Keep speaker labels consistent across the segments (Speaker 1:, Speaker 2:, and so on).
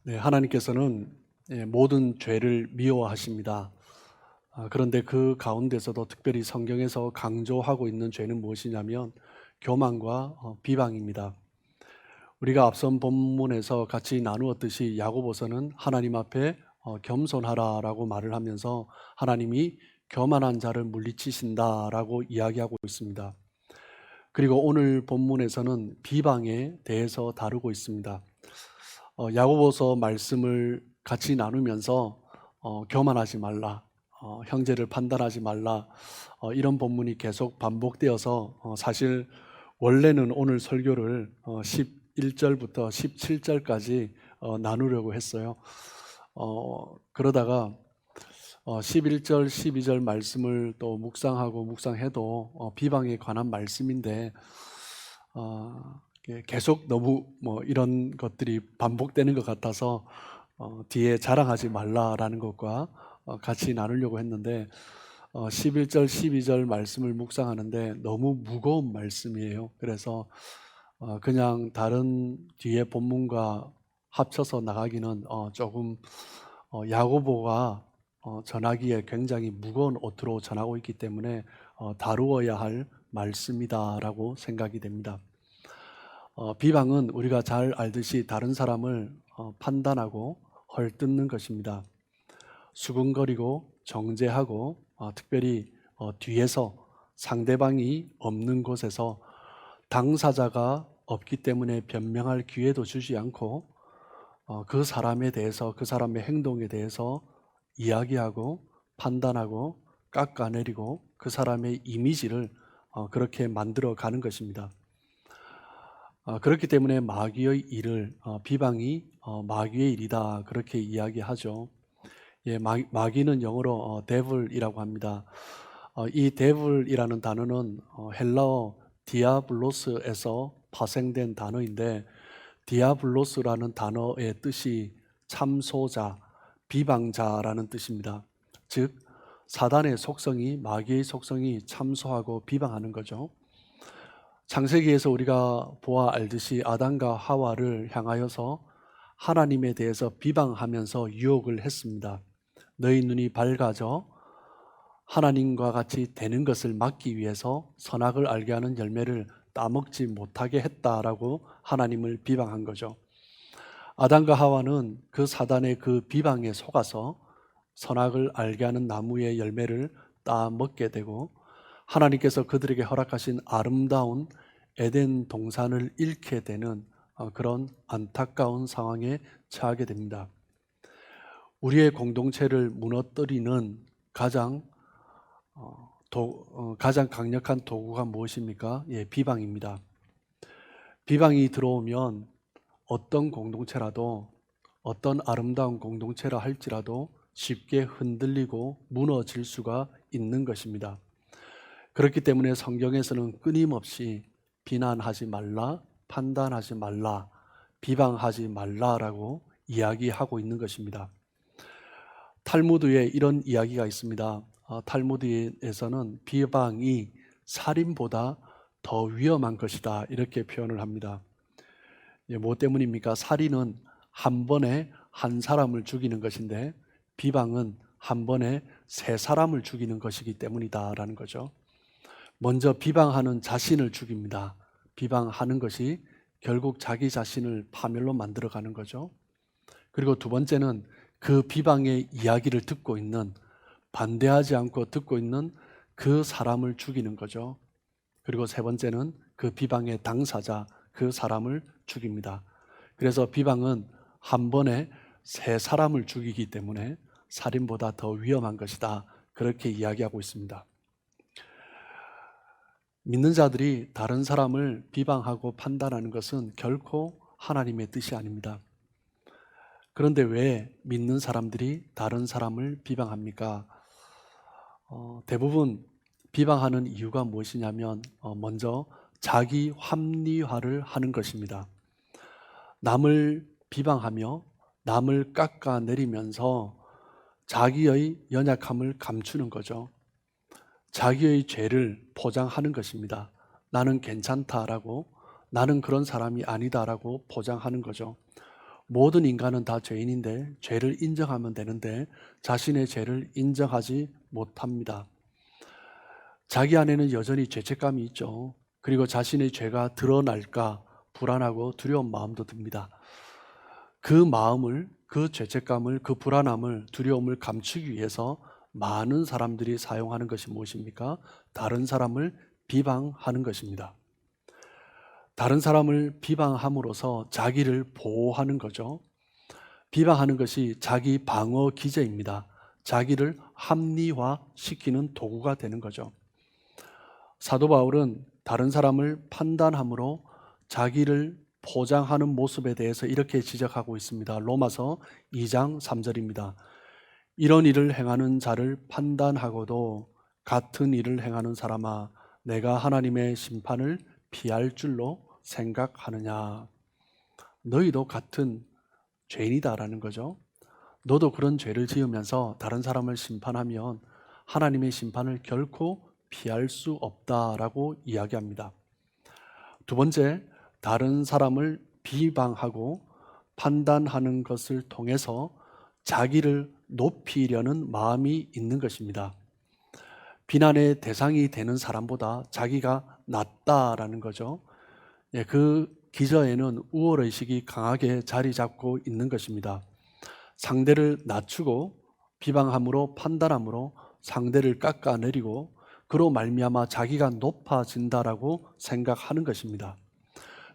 Speaker 1: 네, 하나님께서는 모든 죄를 미워하십니다. 그런데 그 가운데서도 특별히 성경에서 강조하고 있는 죄는 무엇이냐면 교만과 비방입니다. 우리가 앞선 본문에서 같이 나누었듯이 야고보서는 하나님 앞에 겸손하라라고 말을 하면서 하나님이 교만한 자를 물리치신다라고 이야기하고 있습니다. 그리고 오늘 본문에서는 비방에 대해서 다루고 있습니다. 야고보서 말씀을 같이 나누면서 교만하지 말라, 형제를 판단하지 말라, 이런 본문이 계속 반복되어서 사실 원래는 오늘 설교를 11절부터 17절까지 나누려고 했어요. 그러다가 11절, 12절 말씀을 또 묵상하고 묵상해도 비방에 관한 말씀인데 계속 너무 이런 것들이 반복되는 것 같아서 뒤에 자랑하지 말라라는 것과 같이 나누려고 했는데 11절, 12절 말씀을 묵상하는데 너무 무거운 말씀이에요. 그래서 그냥 다른 뒤에 본문과 합쳐서 나가기는 조금 야고보가 전하기에 굉장히 무거운 어투로 전하고 있기 때문에 다루어야 할 말씀이다라고 생각이 됩니다. 비방은 우리가 잘 알듯이 다른 사람을 판단하고 헐뜯는 것입니다. 수근거리고 정죄하고 특별히 뒤에서 상대방이 없는 곳에서 당사자가 없기 때문에 변명할 기회도 주지 않고 그 사람에 대해서 그 사람의 행동에 대해서 이야기하고 판단하고 깎아내리고 그 사람의 이미지를 그렇게 만들어 가는 것입니다. 그렇기 때문에 마귀의 일을 비방이 마귀의 일이다 그렇게 이야기하죠. 마귀는 영어로 devil이라고 합니다. 이 devil이라는 단어는 헬라어 디아블로스에서 파생된 단어인데 디아블로스라는 단어의 뜻이 참소자, 비방자라는 뜻입니다. 즉 사단의 속성이 마귀의 속성이 참소하고 비방하는 거죠. 창세기에서 우리가 보아 알듯이 아담과 하와를 향하여서 하나님에 대해서 비방하면서 유혹을 했습니다. 너희 눈이 밝아져 하나님과 같이 되는 것을 막기 위해서 선악을 알게 하는 열매를 따먹지 못하게 했다라고 하나님을 비방한 거죠. 아담과 하와는 그 사단의 그 비방에 속아서 선악을 알게 하는 나무의 열매를 따먹게 되고 하나님께서 그들에게 허락하신 아름다운 에덴 동산을 잃게 되는 그런 안타까운 상황에 처하게 됩니다. 우리의 공동체를 무너뜨리는 가장 강력한 도구가 무엇입니까? 비방입니다. 비방이 들어오면 어떤 공동체라도 어떤 아름다운 공동체라 할지라도 쉽게 흔들리고 무너질 수가 있는 것입니다. 그렇기 때문에 성경에서는 끊임없이 비난하지 말라, 판단하지 말라, 비방하지 말라라고 이야기하고 있는 것입니다. 탈무드에 이런 이야기가 있습니다. 탈무드에서는 비방이 살인보다 더 위험한 것이다 이렇게 표현을 합니다. 뭐 때문입니까? 살인은 한 번에 한 사람을 죽이는 것인데 비방은 한 번에 세 사람을 죽이는 것이기 때문이다라는 거죠. 먼저 비방하는 자신을 죽입니다. 비방하는 것이 결국 자기 자신을 파멸로 만들어가는 거죠. 그리고 두 번째는 그 비방의 이야기를 듣고 있는, 반대하지 않고 듣고 있는 그 사람을 죽이는 거죠. 그리고 세 번째는 그 비방의 당사자, 그 사람을 죽입니다. 그래서 비방은 한 번에 세 사람을 죽이기 때문에 살인보다 더 위험한 것이다 그렇게 이야기하고 있습니다. 믿는 자들이 다른 사람을 비방하고 판단하는 것은 결코 하나님의 뜻이 아닙니다. 그런데 왜 믿는 사람들이 다른 사람을 비방합니까? 대부분 비방하는 이유가 무엇이냐면 먼저 자기 합리화를 하는 것입니다. 남을 비방하며 남을 깎아내리면서 자기의 연약함을 감추는 거죠. 자기의 죄를 포장하는 것입니다. 나는 괜찮다라고, 나는 그런 사람이 아니다라고 포장하는 거죠. 모든 인간은 다 죄인인데 죄를 인정하면 되는데 자신의 죄를 인정하지 못합니다. 자기 안에는 여전히 죄책감이 있죠. 그리고 자신의 죄가 드러날까 불안하고 두려운 마음도 듭니다. 그 마음을, 그 죄책감을, 그 불안함을, 두려움을 감추기 위해서 많은 사람들이 사용하는 것이 무엇입니까? 다른 사람을 비방하는 것입니다. 다른 사람을 비방함으로써 자기를 보호하는 거죠. 비방하는 것이 자기 방어 기제입니다. 자기를 합리화시키는 도구가 되는 거죠. 사도 바울은 다른 사람을 판단함으로 자기를 포장하는 모습에 대해서 이렇게 지적하고 있습니다. 로마서 2장 3절입니다. 이런 일을 행하는 자를 판단하고도 같은 일을 행하는 사람아, 내가 하나님의 심판을 피할 줄로 생각하느냐. 너희도 같은 죄인이다라는 거죠. 너도 그런 죄를 지으면서 다른 사람을 심판하면 하나님의 심판을 결코 피할 수 없다라고 이야기합니다. 두 번째, 다른 사람을 비방하고 판단하는 것을 통해서 자기를 높이려는 마음이 있는 것입니다. 비난의 대상이 되는 사람보다 자기가 낫다라는 거죠. 그 기저에는 우월의식이 강하게 자리 잡고 있는 것입니다. 상대를 낮추고 비방함으로 판단함으로 상대를 깎아내리고 그로 말미암아 자기가 높아진다라고 생각하는 것입니다.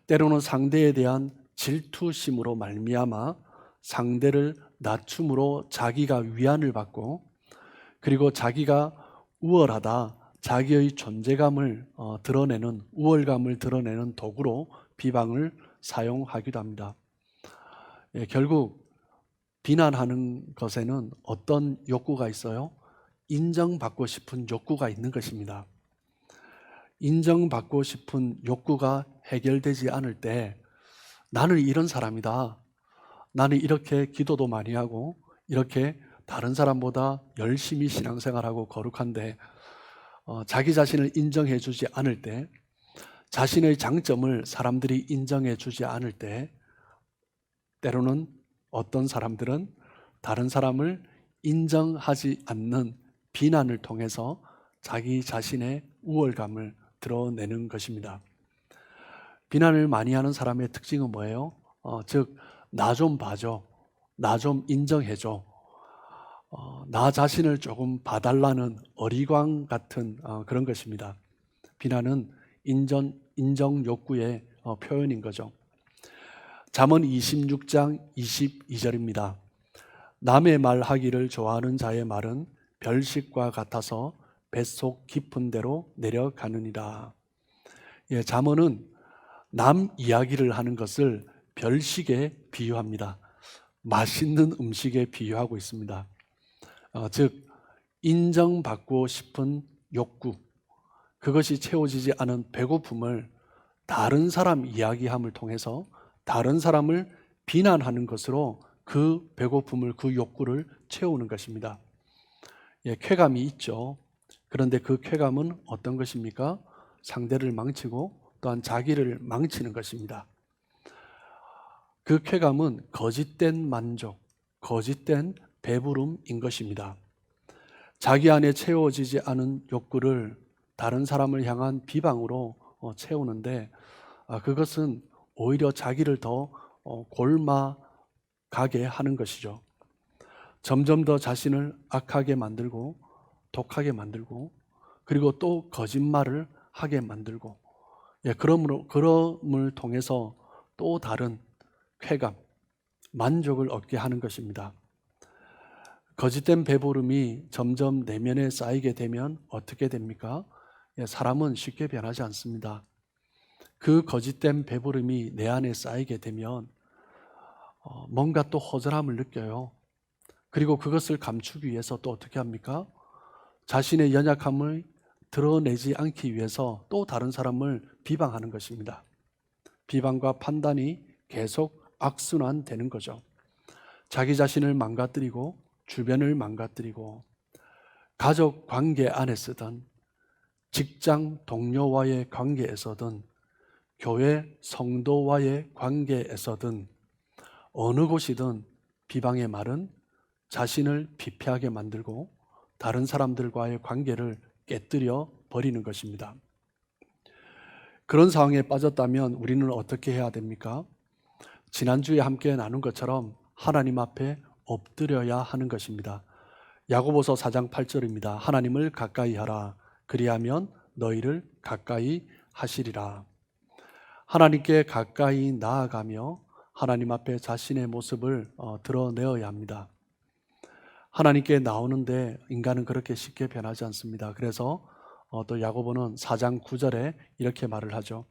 Speaker 1: 때로는 상대에 대한 질투심으로 말미암아 상대를 낮춤으로 자기가 위안을 받고 그리고 자기가 우월하다, 자기의 존재감을 드러내는 우월감을 드러내는 도구로 비방을 사용하기도 합니다. 결국 비난하는 것에는 어떤 욕구가 있어요? 인정받고 싶은 욕구가 있는 것입니다. 인정받고 싶은 욕구가 해결되지 않을 때 나는 이런 사람이다. 나는 이렇게 기도도 많이 하고 이렇게 다른 사람보다 열심히 신앙생활하고 거룩한데 자기 자신을 인정해 주지 않을 때 자신의 장점을 사람들이 인정해 주지 않을 때 때로는 어떤 사람들은 다른 사람을 인정하지 않는 비난을 통해서 자기 자신의 우월감을 드러내는 것입니다. 비난을 많이 하는 사람의 특징은 뭐예요? 즉, 나 좀 봐줘. 나 좀 인정해줘. 나 자신을 조금 봐달라는 어리광 같은 그런 것입니다. 비난은 인정 욕구의 표현인 거죠. 잠언 26장 22절입니다. 남의 말하기를 좋아하는 자의 말은 별식과 같아서 뱃속 깊은 데로 내려가느니라. 잠언은 남 이야기를 하는 것을 별식에 비유합니다. 맛있는 음식에 비유하고 있습니다. 즉 인정받고 싶은 욕구, 그것이 채워지지 않은 배고픔을 다른 사람 이야기함을 통해서 다른 사람을 비난하는 것으로 그 배고픔을, 그 욕구를 채우는 것입니다. 쾌감이 있죠. 그런데 그 쾌감은 어떤 것입니까? 상대를 망치고 또한 자기를 망치는 것입니다. 그 쾌감은 거짓된 만족, 거짓된 배부름인 것입니다. 자기 안에 채워지지 않은 욕구를 다른 사람을 향한 비방으로 채우는데 그것은 오히려 자기를 더 골마가게 하는 것이죠. 점점 더 자신을 악하게 만들고 독하게 만들고 그리고 또 거짓말을 하게 만들고 그럼을 통해서 또 다른 쾌감, 만족을 얻게 하는 것입니다. 거짓된 배부름이 점점 내면에 쌓이게 되면 어떻게 됩니까? 사람은 쉽게 변하지 않습니다. 그 거짓된 배부름이 내 안에 쌓이게 되면 뭔가 또 허전함을 느껴요. 그리고 그것을 감추기 위해서 또 어떻게 합니까? 자신의 연약함을 드러내지 않기 위해서 또 다른 사람을 비방하는 것입니다. 비방과 판단이 계속 악순환되는 거죠. 자기 자신을 망가뜨리고 주변을 망가뜨리고 가족 관계 안에서든 직장 동료와의 관계에서든 교회 성도와의 관계에서든 어느 곳이든 비방의 말은 자신을 피폐하게 만들고 다른 사람들과의 관계를 깨뜨려 버리는 것입니다. 그런 상황에 빠졌다면 우리는 어떻게 해야 됩니까? 지난주에 함께 나눈 것처럼 하나님 앞에 엎드려야 하는 것입니다. 야고보서 4장 8절입니다. 하나님을 가까이 하라. 그리하면 너희를 가까이 하시리라. 하나님께 가까이 나아가며 하나님 앞에 자신의 모습을 드러내어야 합니다. 하나님께 나오는데 인간은 그렇게 쉽게 변하지 않습니다. 그래서 또 야고보는 4장 9절에 이렇게 말을 하죠.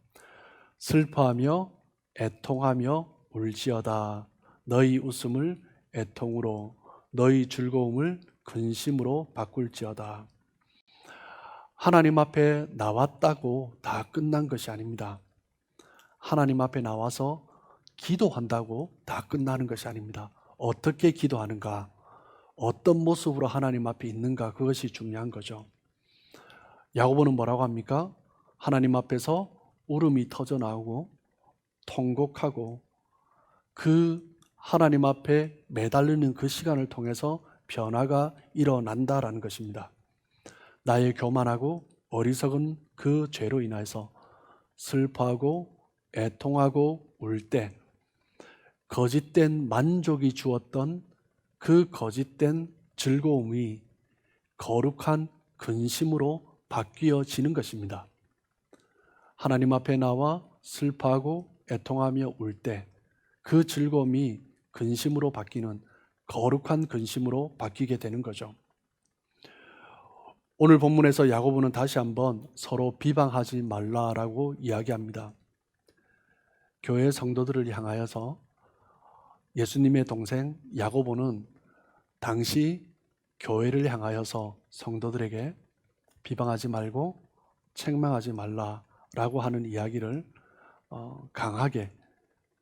Speaker 1: 슬퍼하며 애통하며 울지어다. 너희 웃음을 애통으로 너희 즐거움을 근심으로 바꿀지어다. 하나님 앞에 나왔다고 다 끝난 것이 아닙니다. 하나님 앞에 나와서 기도한다고 다 끝나는 것이 아닙니다. 어떻게 기도하는가, 어떤 모습으로 하나님 앞에 있는가, 그것이 중요한 거죠. 야고보는 뭐라고 합니까? 하나님 앞에서 울음이 터져 나오고 통곡하고 그 하나님 앞에 매달리는 그 시간을 통해서 변화가 일어난다라는 것입니다. 나의 교만하고 어리석은 그 죄로 인해서 슬퍼하고 애통하고 울 때 거짓된 만족이 주었던 그 거짓된 즐거움이 거룩한 근심으로 바뀌어지는 것입니다. 하나님 앞에 나와 슬퍼하고 애통하며 울 때 그 즐거움이 근심으로 바뀌는 거룩한 근심으로 바뀌게 되는 거죠. 오늘 본문에서 야고보는 다시 한번 서로 비방하지 말라라고 이야기합니다. 교회 성도들을 향하여서 예수님의 동생 야고보는 당시 교회를 향하여서 성도들에게 비방하지 말고 책망하지 말라라고 하는 이야기를 강하게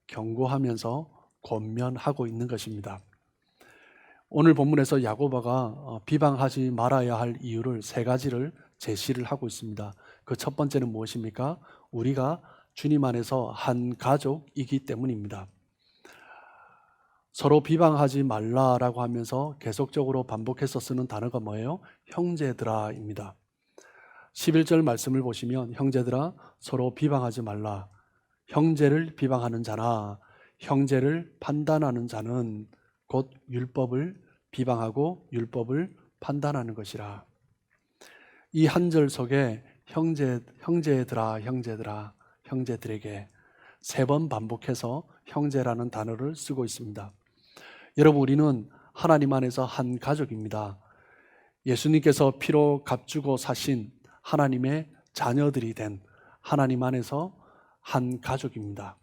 Speaker 1: 경고하면서 권면하고 있는 것입니다. 오늘 본문에서 야고보가 비방하지 말아야 할 이유를 세 가지를 제시를 하고 있습니다. 그 첫 번째는 무엇입니까? 우리가 주님 안에서 한 가족이기 때문입니다. 서로 비방하지 말라라고 하면서 계속적으로 반복해서 쓰는 단어가 뭐예요? 형제들아입니다. 11절 말씀을 보시면 형제들아 서로 비방하지 말라. 형제를 비방하는 자나 형제를 판단하는 자는 곧 율법을 비방하고 율법을 판단하는 것이라. 이 한 절 속에 형제들아 형제들에게 3번 반복해서 형제라는 단어를 쓰고 있습니다. 여러분, 우리는 하나님 안에서 한 가족입니다. 예수님께서 피로 값주고 사신 하나님의 자녀들이 된 하나님 안에서 한 가족입니다.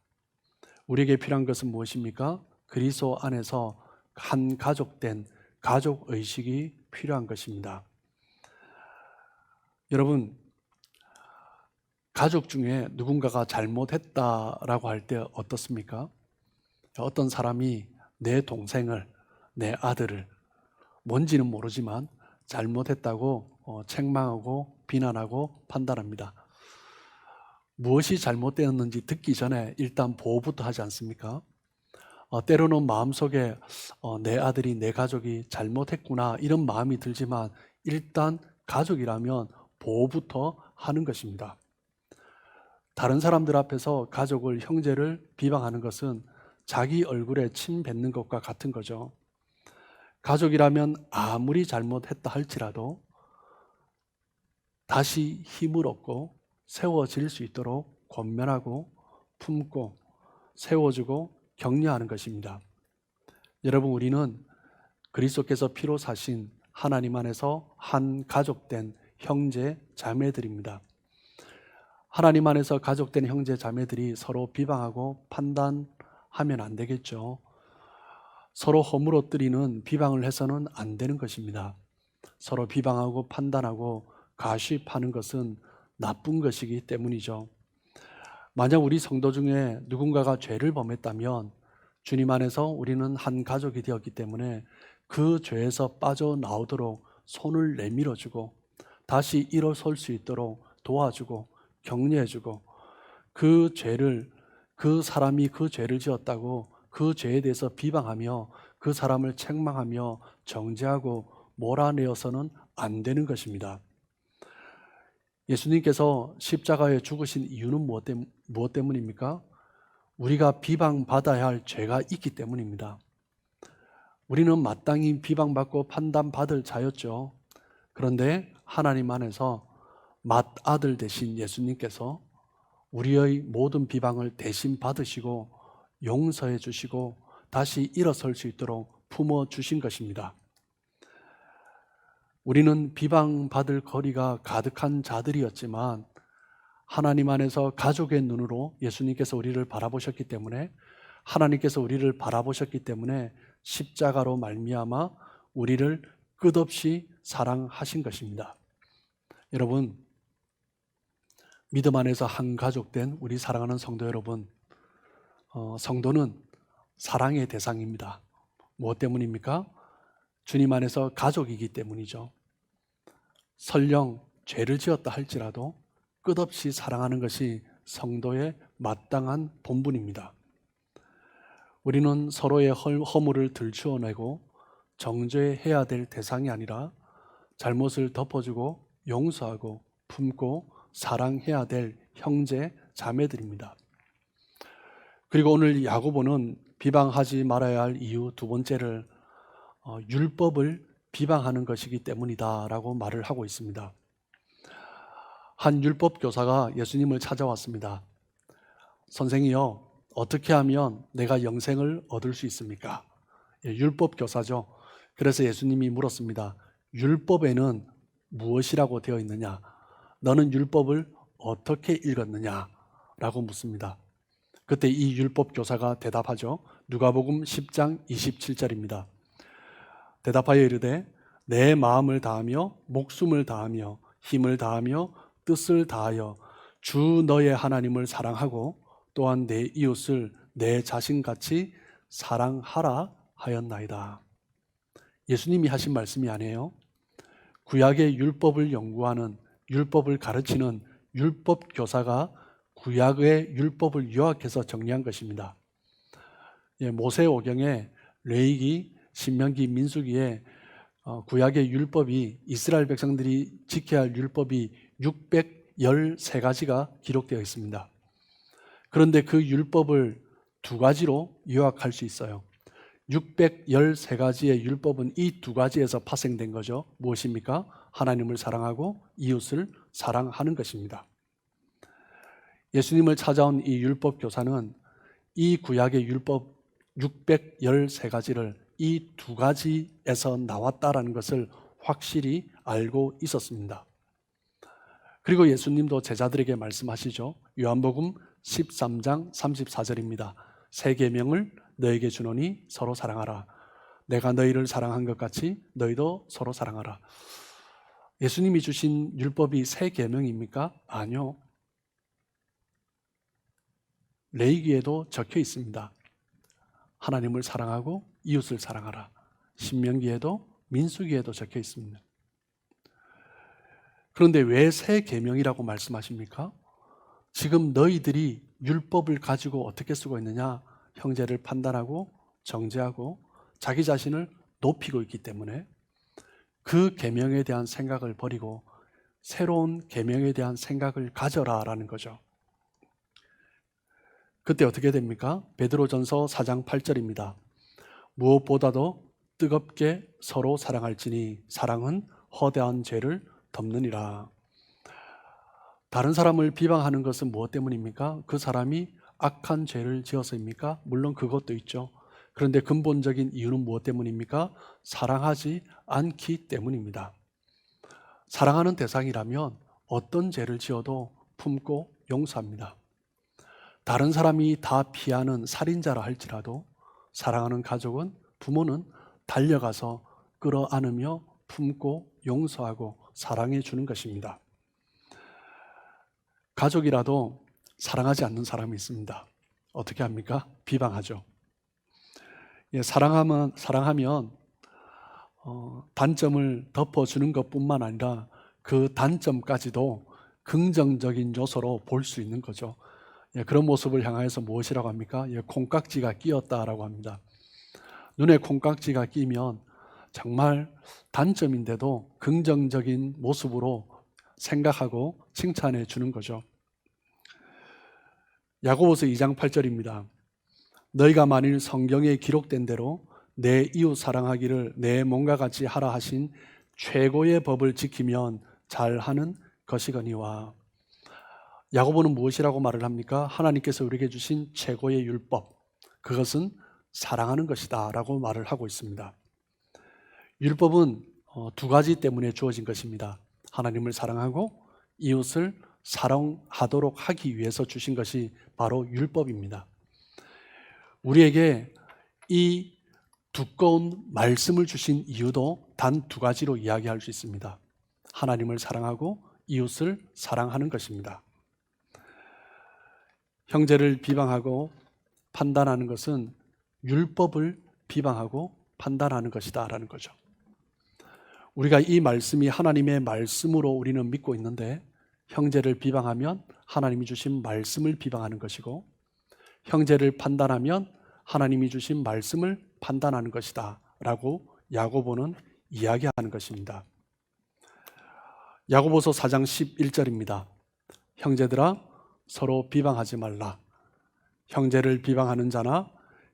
Speaker 1: 우리에게 필요한 것은 무엇입니까? 그리스도 안에서 한 가족된 가족의식이 필요한 것입니다. 여러분, 가족 중에 누군가가 잘못했다라고 할 때 어떻습니까? 어떤 사람이 내 동생을, 내 아들을 뭔지는 모르지만 잘못했다고 책망하고 비난하고 판단합니다. 무엇이 잘못되었는지 듣기 전에 일단 보호부터 하지 않습니까? 때로는 마음속에 내 아들이, 내 가족이 잘못했구나 이런 마음이 들지만 일단 가족이라면 보호부터 하는 것입니다. 다른 사람들 앞에서 가족을, 형제를 비방하는 것은 자기 얼굴에 침 뱉는 것과 같은 거죠. 가족이라면 아무리 잘못했다 할지라도 다시 힘을 얻고 세워질 수 있도록 권면하고 품고 세워주고 격려하는 것입니다. 여러분, 우리는 그리스도께서 피로 사신 하나님 안에서 한 가족된 형제 자매들입니다. 하나님 안에서 가족된 형제 자매들이 서로 비방하고 판단하면 안 되겠죠. 서로 허물어뜨리는 비방을 해서는 안 되는 것입니다. 서로 비방하고 판단하고 가십하는 것은 나쁜 것이기 때문이죠. 만약 우리 성도 중에 누군가가 죄를 범했다면 주님 안에서 우리는 한 가족이 되었기 때문에 그 죄에서 빠져나오도록 손을 내밀어주고 다시 일어설 수 있도록 도와주고 격려해주고 그 사람이 그 죄를 지었다고 그 죄에 대해서 비방하며 그 사람을 책망하며 정죄하고 몰아내어서는 안 되는 것입니다. 예수님께서 십자가에 죽으신 이유는 무엇 때문입니까? 우리가 비방받아야 할 죄가 있기 때문입니다. 우리는 마땅히 비방받고 판단받을 자였죠. 그런데 하나님 안에서 맏아들 되신 예수님께서 우리의 모든 비방을 대신 받으시고 용서해 주시고 다시 일어설 수 있도록 품어 주신 것입니다. 우리는 비방받을 거리가 가득한 자들이었지만 하나님 안에서 가족의 눈으로 예수님께서 우리를 바라보셨기 때문에, 하나님께서 우리를 바라보셨기 때문에 십자가로 말미암아 우리를 끝없이 사랑하신 것입니다. 여러분, 믿음 안에서 한 가족 된 우리 사랑하는 성도 여러분, 성도는 사랑의 대상입니다. 무엇 때문입니까? 주님 안에서 가족이기 때문이죠. 설령 죄를 지었다 할지라도 끝없이 사랑하는 것이 성도의 마땅한 본분입니다. 우리는 서로의 허물을 들추어내고 정죄해야 될 대상이 아니라 잘못을 덮어주고 용서하고 품고 사랑해야 될 형제, 자매들입니다. 그리고 오늘 야고보는 비방하지 말아야 할 이유 두 번째를 율법을 비방하는 것이기 때문이다 라고 말을 하고 있습니다. 한 율법 교사가 예수님을 찾아왔습니다. 선생이요, 어떻게 하면 내가 영생을 얻을 수 있습니까? 율법 교사죠. 그래서 예수님이 물었습니다. 율법에는 무엇이라고 되어 있느냐? 너는 율법을 어떻게 읽었느냐? 라고 묻습니다. 그때 이 율법 교사가 대답하죠. 누가복음 10장 27절입니다. 대답하여 이르되 내 마음을 다하며 목숨을 다하며 힘을 다하며 뜻을 다하여 주 너의 하나님을 사랑하고 또한 내 이웃을 내 자신같이 사랑하라 하였나이다. 예수님이 하신 말씀이 아니에요. 구약의 율법을 연구하는, 율법을 가르치는 율법 교사가 구약의 율법을 요약해서 정리한 것입니다. 모세오경에 레위기, 신명기, 민수기에 구약의 율법이, 이스라엘 백성들이 지켜야 할 율법이 613가지가 기록되어 있습니다. 그런데 그 율법을 두 가지로 요약할 수 있어요. 613가지의 율법은 이 두 가지에서 파생된 거죠. 무엇입니까? 하나님을 사랑하고 이웃을 사랑하는 것입니다. 예수님을 찾아온 이 율법 교사는 이 구약의 율법 613가지를 이 두 가지에서 나왔다라는 것을 확실히 알고 있었습니다. 그리고 예수님도 제자들에게 말씀하시죠. 요한복음 13장 34절입니다. 새 계명을 너에게 주노니 서로 사랑하라. 내가 너희를 사랑한 것 같이 너희도 서로 사랑하라. 예수님이 주신 율법이 새 계명입니까? 아니요. 레위기에도 적혀 있습니다. 하나님을 사랑하고 이웃을 사랑하라. 신명기에도 민수기에도 적혀 있습니다. 그런데 왜 새 계명이라고 말씀하십니까? 지금 너희들이 율법을 가지고 어떻게 쓰고 있느냐? 형제를 판단하고 정죄하고 자기 자신을 높이고 있기 때문에 그 계명에 대한 생각을 버리고 새로운 계명에 대한 생각을 가져라라는 거죠. 그때 어떻게 됩니까? 베드로전서 4장 8절입니다. 무엇보다도 뜨겁게 서로 사랑할지니 사랑은 허다한 죄를 덮느니라. 다른 사람을 비방하는 것은 무엇 때문입니까? 그 사람이 악한 죄를 지어서입니까? 물론 그것도 있죠. 그런데 근본적인 이유는 무엇 때문입니까? 사랑하지 않기 때문입니다. 사랑하는 대상이라면 어떤 죄를 지어도 품고 용서합니다. 다른 사람이 다 피하는 살인자라 할지라도 사랑하는 가족은, 부모는 달려가서 끌어안으며 품고 용서하고 사랑해 주는 것입니다. 가족이라도 사랑하지 않는 사람이 있습니다. 어떻게 합니까? 비방하죠. 사랑하면 단점을 덮어주는 것뿐만 아니라 그 단점까지도 긍정적인 요소로 볼 수 있는 거죠. 그런 모습을 향해서 무엇이라고 합니까? 콩깍지가 끼었다라고 합니다. 눈에 콩깍지가 끼면 정말 단점인데도 긍정적인 모습으로 생각하고 칭찬해 주는 거죠. 야고보서 2장 8절입니다. 너희가 만일 성경에 기록된 대로 내 이웃 사랑하기를 내 몸과 같이 하라 하신 최고의 법을 지키면 잘하는 것이거니와. 야고보는 무엇이라고 말을 합니까? 하나님께서 우리에게 주신 최고의 율법, 그것은 사랑하는 것이다 라고 말을 하고 있습니다. 율법은 두 가지 때문에 주어진 것입니다. 하나님을 사랑하고 이웃을 사랑하도록 하기 위해서 주신 것이 바로 율법입니다. 우리에게 이 두꺼운 말씀을 주신 이유도 단 두 가지로 이야기할 수 있습니다. 하나님을 사랑하고 이웃을 사랑하는 것입니다. 형제를 비방하고 판단하는 것은 율법을 비방하고 판단하는 것이다 라는 거죠. 우리가 이 말씀이 하나님의 말씀으로 우리는 믿고 있는데, 형제를 비방하면 하나님이 주신 말씀을 비방하는 것이고, 형제를 판단하면 하나님이 주신 말씀을 판단하는 것이다 라고 야고보는 이야기하는 것입니다. 야고보서 4장 11절입니다. 형제들아 서로 비방하지 말라. 형제를 비방하는 자나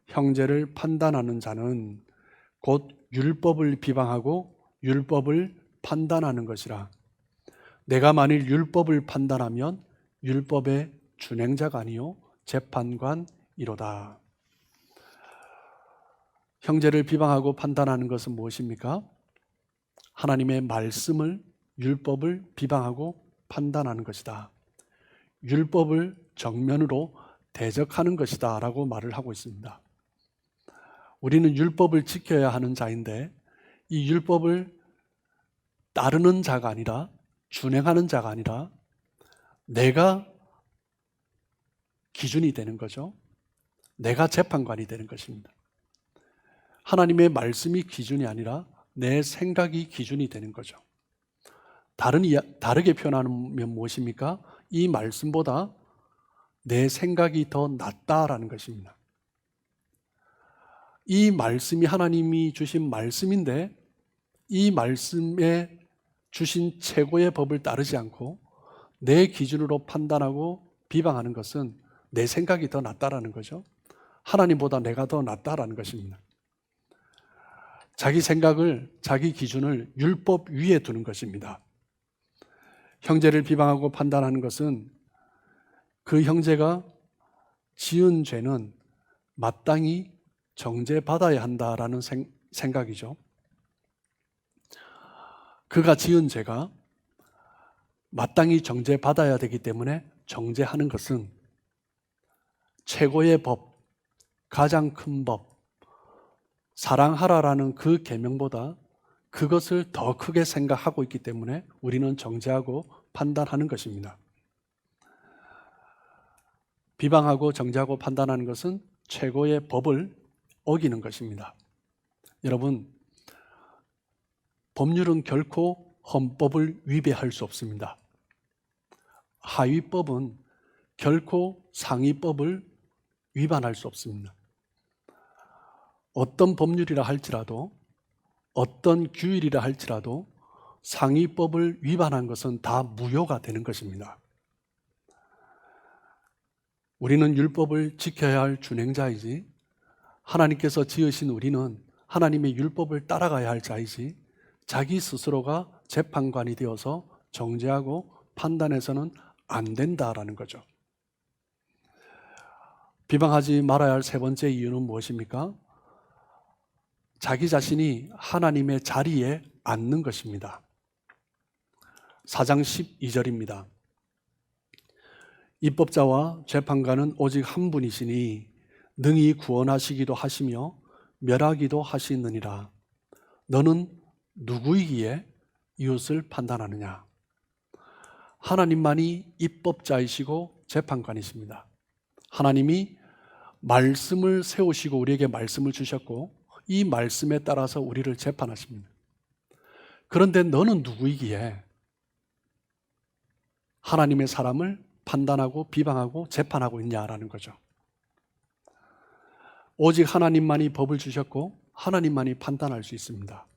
Speaker 1: 형제를 판단하는 자는 곧 율법을 비방하고 율법을 판단하는 것이라. 내가 만일 율법을 판단하면 율법의 준행자가 아니요 재판관이로다. 형제를 비방하고 판단하는 것은 무엇입니까? 하나님의 말씀을, 율법을 비방하고 판단하는 것이다. 율법을 정면으로 대적하는 것이다 라고 말을 하고 있습니다. 우리는 율법을 지켜야 하는 자인데, 이 율법을 따르는 자가 아니라, 준행하는 자가 아니라 내가 기준이 되는 거죠. 내가 재판관이 되는 것입니다. 하나님의 말씀이 기준이 아니라 내 생각이 기준이 되는 거죠. 다르게 표현하면 무엇입니까? 이 말씀보다 내 생각이 더 낫다라는 것입니다. 이 말씀이 하나님이 주신 말씀인데, 이 말씀에 주신 최고의 법을 따르지 않고 내 기준으로 판단하고 비방하는 것은 내 생각이 더 낫다라는 거죠. 하나님보다 내가 더 낫다라는 것입니다. 자기 생각을, 자기 기준을 율법 위에 두는 것입니다. 형제를 비방하고 판단하는 것은 그 형제가 지은 죄는 마땅히 정죄받아야 한다라는 생각이죠. 그가 지은 죄가 마땅히 정죄받아야 되기 때문에 정죄하는 것은 최고의 법, 가장 큰 법, 사랑하라라는 그 계명보다 그것을 더 크게 생각하고 있기 때문에 우리는 정죄하고 판단하는 것입니다. 비방하고 정죄하고 판단하는 것은 최고의 법을 어기는 것입니다. 여러분, 법률은 결코 헌법을 위배할 수 없습니다. 하위법은 결코 상위법을 위반할 수 없습니다. 어떤 법률이라 할지라도, 어떤 규율이라 할지라도 상위법을 위반한 것은 다 무효가 되는 것입니다. 우리는 율법을 지켜야 할 준행자이지, 하나님께서 지으신 우리는 하나님의 율법을 따라가야 할 자이지, 자기 스스로가 재판관이 되어서 정죄하고 판단해서는 안 된다라는 거죠. 비방하지 말아야 할 세 번째 이유는 무엇입니까? 자기 자신이 하나님의 자리에 앉는 것입니다. 4장 12절입니다. 입법자와 재판관은 오직 한 분이시니 능히 구원하시기도 하시며 멸하기도 하시느니라. 너는 누구이기에 이웃을 판단하느냐? 하나님만이 입법자이시고 재판관이십니다. 하나님이 말씀을 세우시고 우리에게 말씀을 주셨고 이 말씀에 따라서 우리를 재판하십니다. 그런데 너는 누구이기에 하나님의 사람을 판단하고 비방하고 재판하고 있냐라는 거죠. 오직 하나님만이 법을 주셨고 하나님만이 판단할 수 있습니다.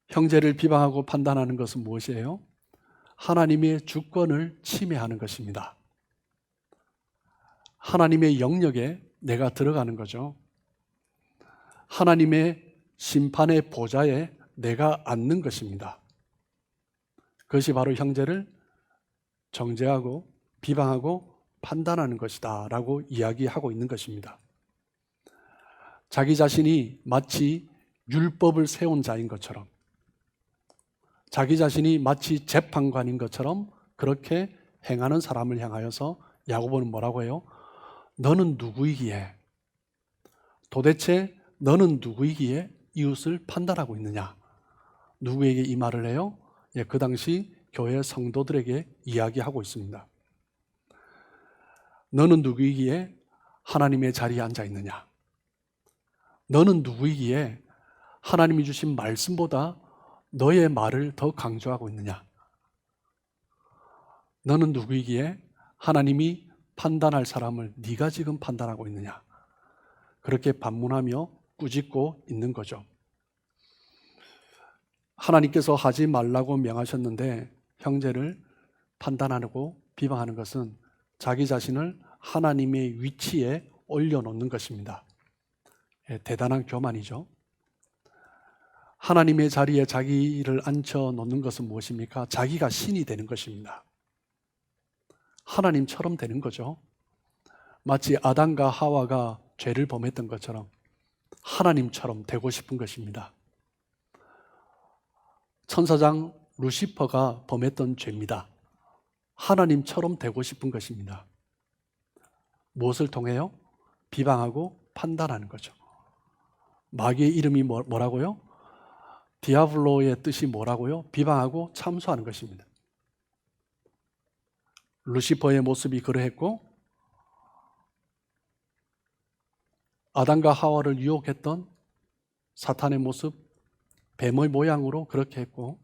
Speaker 1: 형제를 비방하고 판단하는 것은 무엇이에요? 하나님의 주권을 침해하는 것입니다. 하나님의 영역에 내가 들어가는 거죠. 하나님의 심판의 보좌에 내가 앉는 것입니다. 그것이 바로 형제를 정죄하고 비방하고 판단하는 것이다 라고 이야기하고 있는 것입니다. 자기 자신이 마치 율법을 세운 자인 것처럼, 자기 자신이 마치 재판관인 것처럼 그렇게 행하는 사람을 향하여서 야고보는 뭐라고 해요? 너는 누구이기에, 도대체 너는 누구이기에 이웃을 판단하고 있느냐? 누구에게 이 말을 해요? 그 당시 교회 성도들에게 이야기하고 있습니다. 너는 누구이기에 하나님의 자리에 앉아 있느냐? 너는 누구이기에 하나님이 주신 말씀보다 너의 말을 더 강조하고 있느냐? 너는 누구이기에 하나님이 판단할 사람을 네가 지금 판단하고 있느냐? 그렇게 반문하며 꾸짖고 있는 거죠. 하나님께서 하지 말라고 명하셨는데 형제를 판단하고 비방하는 것은 자기 자신을 하나님의 위치에 올려놓는 것입니다. 대단한 교만이죠. 하나님의 자리에 자기를 앉혀놓는 것은 무엇입니까? 자기가 신이 되는 것입니다. 하나님처럼 되는 거죠. 마치 아담과 하와가 죄를 범했던 것처럼 하나님처럼 되고 싶은 것입니다. 천사장 루시퍼가 범했던 죄입니다. 하나님처럼 되고 싶은 것입니다. 무엇을 통해요? 비방하고 판단하는 거죠. 마귀의 이름이 뭐라고요? 디아블로의 뜻이 뭐라고요? 비방하고 참소하는 것입니다. 루시퍼의 모습이 그러했고 아담과 하와를 유혹했던 사탄의 모습, 뱀의 모양으로 그렇게 했고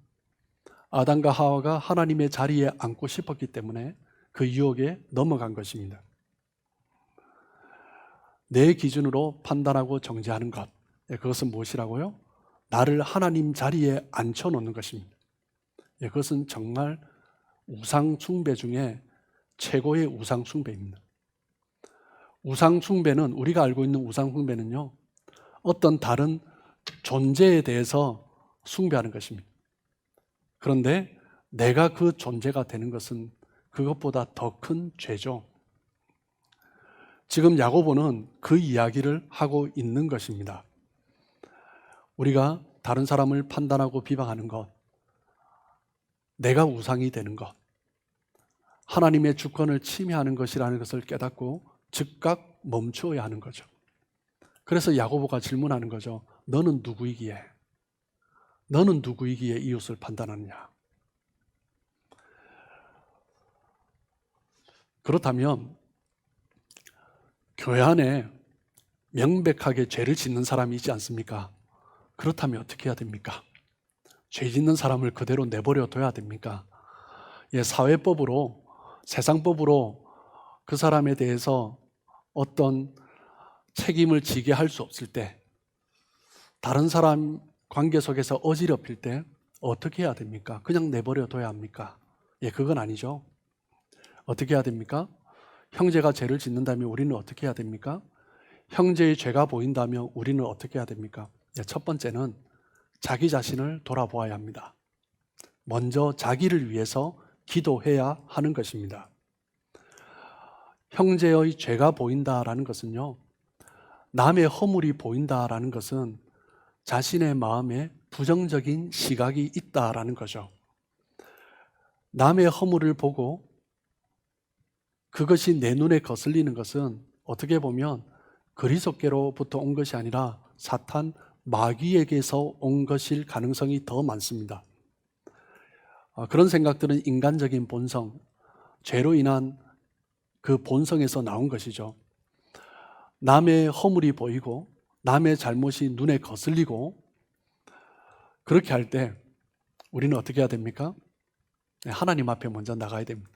Speaker 1: 아담과 하와가 하나님의 자리에 앉고 싶었기 때문에 그 유혹에 넘어간 것입니다. 내 기준으로 판단하고 정죄하는 것, 그것은 무엇이라고요? 나를 하나님 자리에 앉혀놓는 것입니다. 그것은 정말 우상 숭배 중에 최고의 우상 숭배입니다. 우상 숭배는, 우리가 알고 있는 우상 숭배는요, 어떤 다른 존재에 대해서 숭배하는 것입니다. 그런데 내가 그 존재가 되는 것은 그것보다 더 큰 죄죠. 지금 야고보는 그 이야기를 하고 있는 것입니다. 우리가 다른 사람을 판단하고 비방하는 것, 내가 우상이 되는 것, 하나님의 주권을 침해하는 것이라는 것을 깨닫고 즉각 멈추어야 하는 거죠. 그래서 야고보가 질문하는 거죠. 너는 누구이기에? 너는 누구이기에 이웃을 판단하느냐? 그렇다면 교회 안에 명백하게 죄를 짓는 사람이 있지 않습니까? 그렇다면 어떻게 해야 됩니까? 죄 짓는 사람을 그대로 내버려 둬야 됩니까? 사회법으로, 세상법으로 그 사람에 대해서 어떤 책임을 지게 할 수 없을 때, 다른 사람 관계 속에서 어지럽힐 때 어떻게 해야 됩니까? 그냥 내버려 둬야 합니까? 그건 아니죠. 어떻게 해야 됩니까? 형제가 죄를 짓는다면 우리는 어떻게 해야 됩니까? 형제의 죄가 보인다면 우리는 어떻게 해야 됩니까? 첫 번째는 자기 자신을 돌아보아야 합니다. 먼저 자기를 위해서 기도해야 하는 것입니다. 형제의 죄가 보인다라는 것은요, 남의 허물이 보인다라는 것은 자신의 마음에 부정적인 시각이 있다라는 거죠. 남의 허물을 보고 그것이 내 눈에 거슬리는 것은 어떻게 보면 그리스도께로부터 온 것이 아니라 사탄, 마귀에게서 온 것일 가능성이 더 많습니다. 그런 생각들은 인간적인 본성, 죄로 인한 그 본성에서 나온 것이죠. 남의 허물이 보이고 남의 잘못이 눈에 거슬리고 그렇게 할 때 우리는 어떻게 해야 됩니까? 하나님 앞에 먼저 나가야 됩니다.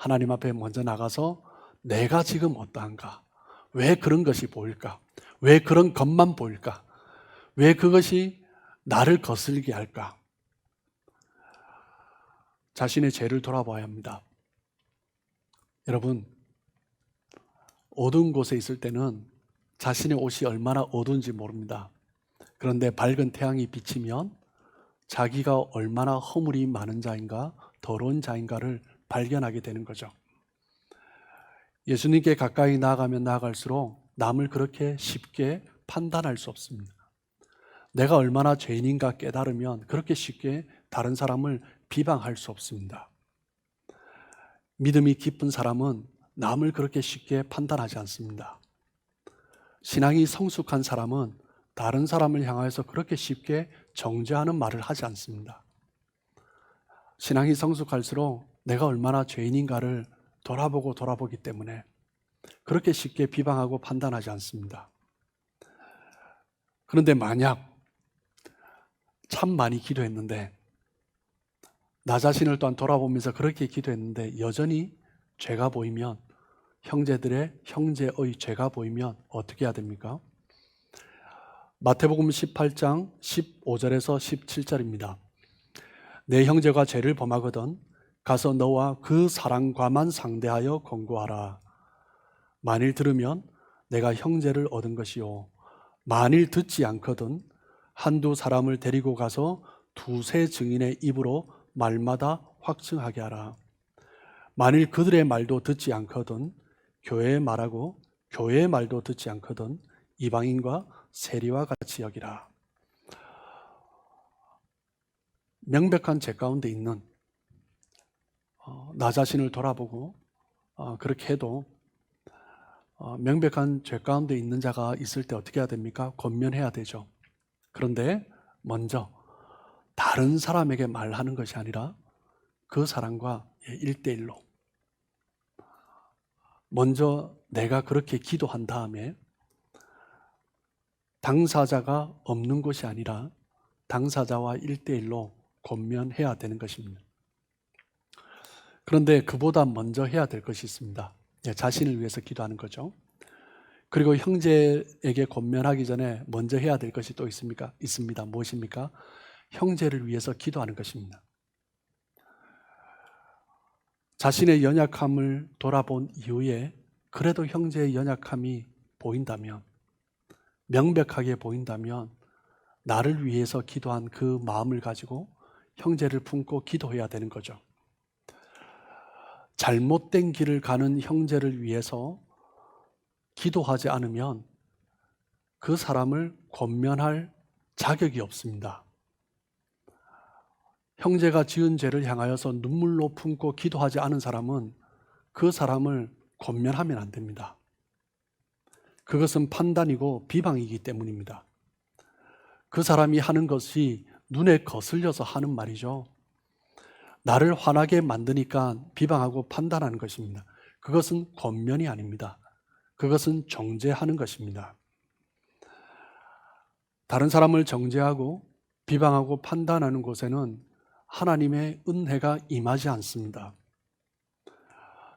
Speaker 1: 하나님 앞에 먼저 나가서 내가 지금 어떠한가? 왜 그런 것이 보일까? 왜 그런 것만 보일까? 왜 그것이 나를 거슬리게 할까? 자신의 죄를 돌아봐야 합니다. 여러분, 어두운 곳에 있을 때는 자신의 옷이 얼마나 어두운지 모릅니다. 그런데 밝은 태양이 비치면 자기가 얼마나 허물이 많은 자인가, 더러운 자인가를 발견하게 되는 거죠. 예수님께 가까이 나아가면 나아갈수록 남을 그렇게 쉽게 판단할 수 없습니다. 내가 얼마나 죄인인가 깨달으면 그렇게 쉽게 다른 사람을 비방할 수 없습니다. 믿음이 깊은 사람은 남을 그렇게 쉽게 판단하지 않습니다. 신앙이 성숙한 사람은 다른 사람을 향하여서 그렇게 쉽게 정죄하는 말을 하지 않습니다. 신앙이 성숙할수록 내가 얼마나 죄인인가를 돌아보기 때문에 그렇게 쉽게 비방하고 판단하지 않습니다. 그런데 만약 참 많이 기도했는데 나 자신을 또한 돌아보면서 그렇게 기도했는데 여전히 죄가 보이면 형제의 죄가 보이면 어떻게 해야 됩니까? 마태복음 18장 15절에서 17절입니다. 내 형제가 죄를 범하거든 가서 너와 그 사랑과만 상대하여 권고하라. 만일 들으면 내가 형제를 얻은 것이요 만일 듣지 않거든 한두 사람을 데리고 가서 두세 증인의 입으로 말마다 확증하게 하라. 만일 그들의 말도 듣지 않거든 교회의 말하고 교회의 말도 듣지 않거든 이방인과 세리와 같이 여기라. 명백한 죄 가운데 있는 나 자신을 돌아보고 그렇게 해도 명백한 죄 가운데 있는 자가 있을 때 어떻게 해야 됩니까? 권면해야 되죠. 그런데 먼저 다른 사람에게 말하는 것이 아니라 그 사람과 1대1로 먼저 내가 그렇게 기도한 다음에 당사자가 없는 것이 아니라 당사자와 1대1로 권면해야 되는 것입니다. 그런데 그보다 먼저 해야 될 것이 있습니다. 자신을 위해서 기도하는 거죠. 그리고 형제에게 권면하기 전에 먼저 해야 될 것이 또 있습니다. 무엇입니까? 형제를 위해서 기도하는 것입니다. 자신의 연약함을 돌아본 이후에 그래도 형제의 연약함이 보인다면, 명백하게 보인다면 나를 위해서 기도한 그 마음을 가지고 형제를 품고 기도해야 되는 거죠. 잘못된 길을 가는 형제를 위해서 기도하지 않으면 그 사람을 권면할 자격이 없습니다. 형제가 지은 죄를 향하여서 눈물로 품고 기도하지 않은 사람은 그 사람을 권면하면 안 됩니다. 그것은 판단이고 비방이기 때문입니다. 그 사람이 하는 것이 눈에 거슬려서 하는 말이죠. 나를 화나게 만드니까 비방하고 판단하는 것입니다. 그것은 권면이 아닙니다. 그것은 정죄하는 것입니다. 다른 사람을 정죄하고 비방하고 판단하는 곳에는 하나님의 은혜가 임하지 않습니다.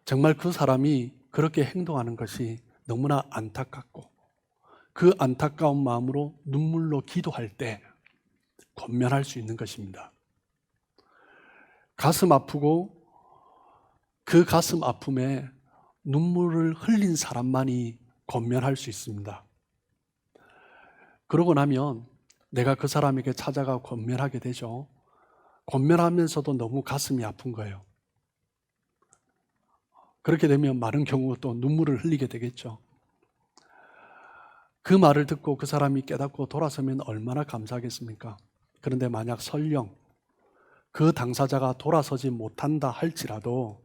Speaker 1: 정말 그 사람이 그렇게 행동하는 것이 너무나 안타깝고 그 안타까운 마음으로 눈물로 기도할 때 권면할 수 있는 것입니다. 가슴 아프고 그 가슴 아픔에 눈물을 흘린 사람만이 권면할 수 있습니다. 그러고 나면 내가 그 사람에게 찾아가 권면하게 되죠. 권면하면서도 너무 가슴이 아픈 거예요. 그렇게 되면 많은 경우 또 눈물을 흘리게 되겠죠. 그 말을 듣고 그 사람이 깨닫고 돌아서면 얼마나 감사하겠습니까? 그런데 만약 설령 그 당사자가 돌아서지 못한다 할지라도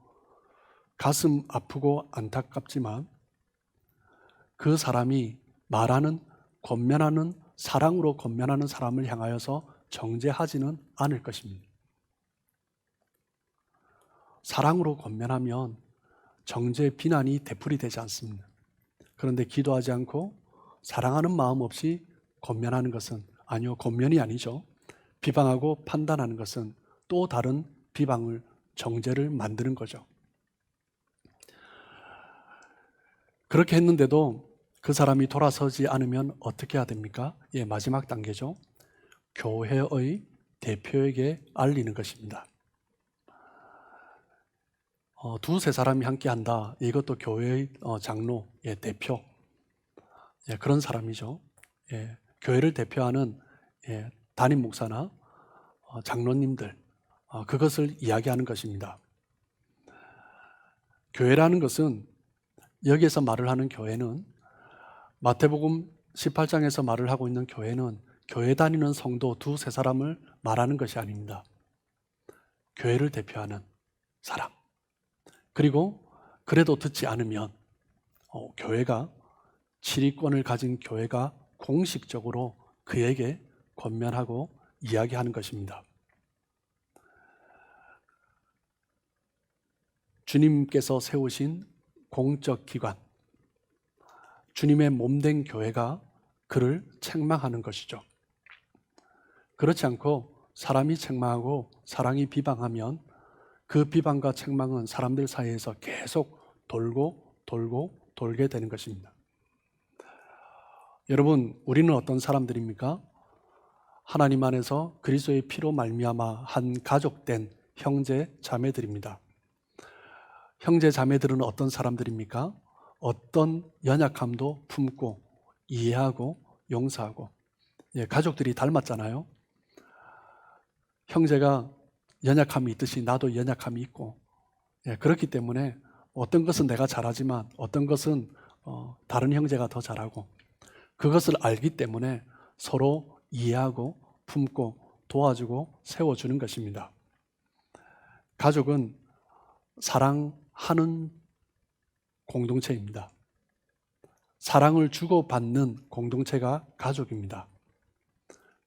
Speaker 1: 가슴 아프고 안타깝지만 그 사람이 말하는, 권면하는, 사랑으로 권면하는 사람을 향하여서 정죄하지는 않을 것입니다. 사랑으로 권면하면 정죄, 비난이 되풀이 되지 않습니다. 그런데 기도하지 않고 사랑하는 마음 없이 권면하는 것은 권면이 아니죠. 비방하고 판단하는 것은 또 다른 비방을, 정죄를 만드는 거죠. 그렇게 했는데도 그 사람이 돌아서지 않으면 어떻게 해야 됩니까? 예, 마지막 단계죠. 교회의 대표에게 알리는 것입니다. 두세 사람이 함께 한다. 이것도 교회의 장로, 예, 대표, 예, 그런 사람이죠. 예, 교회를 대표하는 예, 담임 목사나 장로님들, 그것을 이야기하는 것입니다. 교회라는 것은 여기에서 말을 하는 교회는 마태복음 18장에서 말을 하고 있는 교회는 교회 다니는 성도 두세 사람을 말하는 것이 아닙니다. 교회를 대표하는 사람. 그리고 그래도 듣지 않으면 교회가 치리권을 가진 교회가 공식적으로 그에게 권면하고 이야기하는 것입니다. 주님께서 세우신 공적 기관, 주님의 몸된 교회가 그를 책망하는 것이죠. 그렇지 않고 사람이 책망하고 사람이 비방하면 그 비방과 책망은 사람들 사이에서 계속 돌게 되는 것입니다. 여러분, 우리는 어떤 사람들입니까? 하나님 안에서 그리스도의 피로 말미암아 한 가족된 형제 자매들입니다. 형제 자매들은 어떤 사람들입니까? 어떤 연약함도 품고 이해하고 용서하고, 예, 가족들이 닮았잖아요. 형제가 연약함이 있듯이 나도 연약함이 있고, 예, 그렇기 때문에 어떤 것은 내가 잘하지만 어떤 것은 다른 형제가 더 잘하고, 그것을 알기 때문에 서로 이해하고 품고 도와주고 세워주는 것입니다. 가족은 사랑하는 공동체입니다. 사랑을 주고받는 공동체가 가족입니다.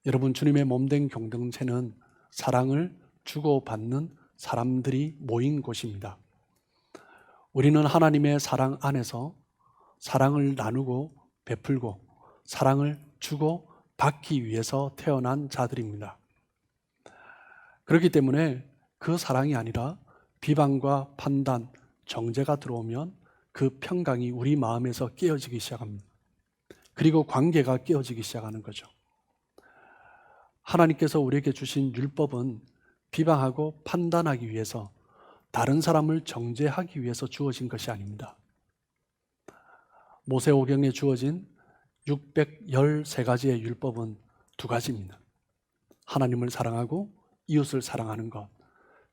Speaker 1: 여러분, 주님의 몸된 공동체는 사랑을 주고받는 사람들이 모인 곳입니다. 우리는 하나님의 사랑 안에서 사랑을 나누고 베풀고 사랑을 주고 받기 위해서 태어난 자들입니다. 그렇기 때문에 그 사랑이 아니라 비방과 판단, 정죄가 들어오면 그 평강이 우리 마음에서 깨어지기 시작합니다. 그리고 관계가 깨어지기 시작하는 거죠. 하나님께서 우리에게 주신 율법은 비방하고 판단하기 위해서, 다른 사람을 정죄하기 위해서 주어진 것이 아닙니다. 모세오경에 주어진 613가지의 율법은 두 가지입니다. 하나님을 사랑하고 이웃을 사랑하는 것,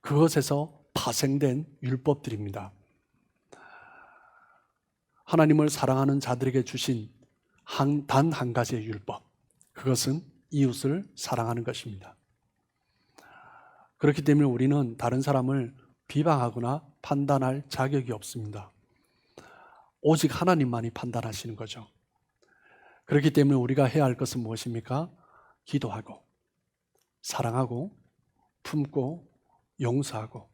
Speaker 1: 그것에서 파생된 율법들입니다. 하나님을 사랑하는 자들에게 주신 단 한 가지의 율법, 그것은 이웃을 사랑하는 것입니다. 그렇기 때문에 우리는 다른 사람을 비방하거나 판단할 자격이 없습니다. 오직 하나님만이 판단하시는 거죠. 그렇기 때문에 우리가 해야 할 것은 무엇입니까? 기도하고 사랑하고 품고 용서하고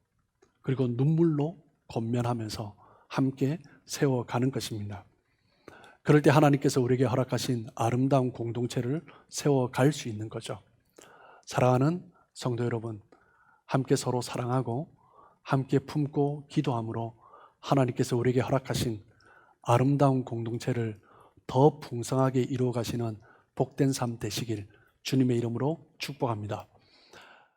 Speaker 1: 그리고 눈물로 권면하면서 함께 세워가는 것입니다. 그럴 때 하나님께서 우리에게 허락하신 아름다운 공동체를 세워갈 수 있는 거죠. 사랑하는 성도 여러분, 함께 서로 사랑하고 함께 품고 기도함으로 하나님께서 우리에게 허락하신 아름다운 공동체를 더 풍성하게 이루어 가시는 복된 삶 되시길 주님의 이름으로 축복합니다.